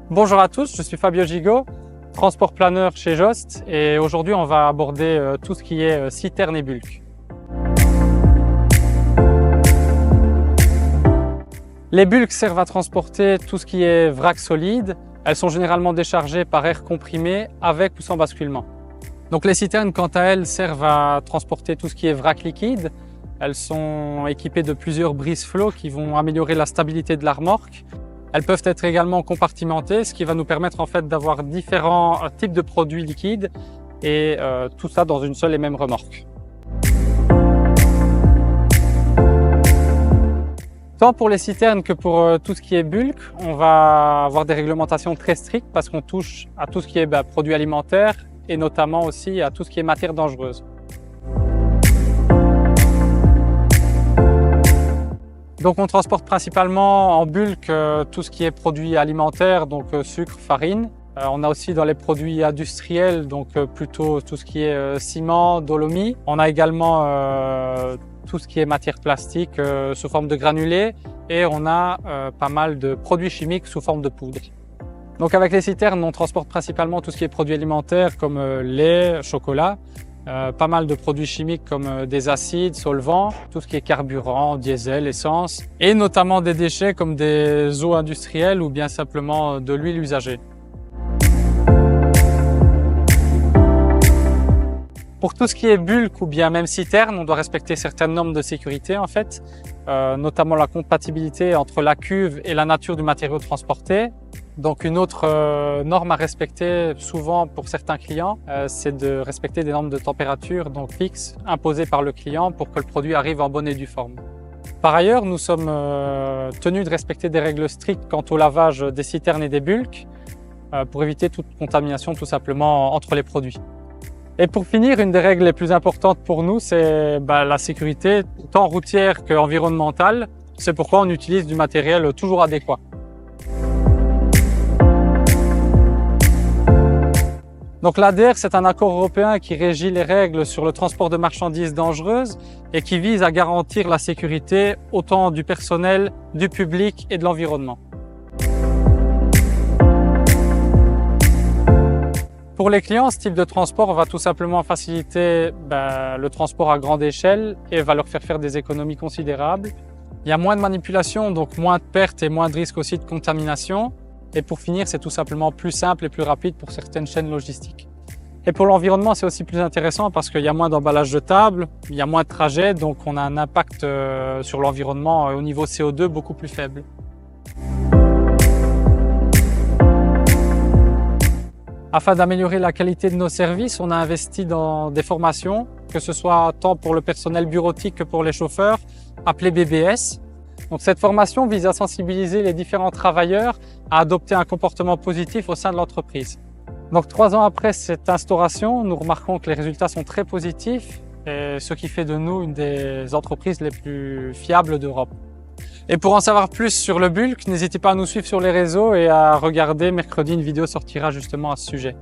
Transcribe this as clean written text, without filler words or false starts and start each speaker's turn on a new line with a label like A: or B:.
A: Bonjour à tous, je suis Fabio Gigot, transport planeur chez Jost et aujourd'hui on va aborder tout ce qui est citerne et bulk. Les bulks servent à transporter tout ce qui est vrac solide. Elles sont généralement déchargées par air comprimé avec ou sans basculement. Donc les citernes quant à elles servent à transporter tout ce qui est vrac liquide. Elles sont équipées de plusieurs brise-flots qui vont améliorer la stabilité de la remorque. Elles peuvent être également compartimentées, ce qui va nous permettre en fait d'avoir différents types de produits liquides et tout ça dans une seule et même remorque. Tant pour les citernes que pour tout ce qui est bulk, on va avoir des réglementations très strictes parce qu'on touche à tout ce qui est produits alimentaires et notamment aussi à tout ce qui est matières dangereuses. Donc on transporte principalement en bulk tout ce qui est produits alimentaires, donc sucre, farine. On a aussi dans les produits industriels, donc plutôt tout ce qui est ciment, dolomie. On a également tout ce qui est matière plastique sous forme de granulés et on a pas mal de produits chimiques sous forme de poudre. Donc avec les citernes, on transporte principalement tout ce qui est produits alimentaires comme lait, chocolat. Pas mal de produits chimiques comme des acides, solvants, tout ce qui est carburant, diesel, essence, et notamment des déchets comme des eaux industrielles ou bien simplement de l'huile usagée. Pour tout ce qui est bulk ou bien même citerne, on doit respecter certaines normes de sécurité en fait, notamment la compatibilité entre la cuve et la nature du matériau transporté. Donc une autre norme à respecter souvent pour certains clients, c'est de respecter des normes de température donc fixes imposées par le client pour que le produit arrive en bonne et due forme. Par ailleurs, nous sommes tenus de respecter des règles strictes quant au lavage des citernes et des bulks pour éviter toute contamination tout simplement entre les produits. Et pour finir, une des règles les plus importantes pour nous, c'est la sécurité tant routière qu'environnementale. C'est pourquoi on utilise du matériel toujours adéquat. Donc l'ADR, c'est un accord européen qui régit les règles sur le transport de marchandises dangereuses et qui vise à garantir la sécurité autant du personnel, du public et de l'environnement. Pour les clients, ce type de transport va tout simplement faciliter le transport à grande échelle et va leur faire des économies considérables. Il y a moins de manipulation, donc moins de pertes et moins de risques aussi de contamination. Et pour finir, c'est tout simplement plus simple et plus rapide pour certaines chaînes logistiques. Et pour l'environnement, c'est aussi plus intéressant parce qu'il y a moins d'emballage de table, il y a moins de trajets, donc on a un impact sur l'environnement au niveau CO2 beaucoup plus faible. Afin d'améliorer la qualité de nos services, on a investi dans des formations, que ce soit tant pour le personnel bureautique que pour les chauffeurs, appelées BBS. Donc cette formation vise à sensibiliser les différents travailleurs à adopter un comportement positif au sein de l'entreprise. Donc 3 ans après cette instauration, nous remarquons que les résultats sont très positifs, et ce qui fait de nous une des entreprises les plus fiables d'Europe. Et pour en savoir plus sur le bulk, n'hésitez pas à nous suivre sur les réseaux et à regarder mercredi, une vidéo sortira justement à ce sujet.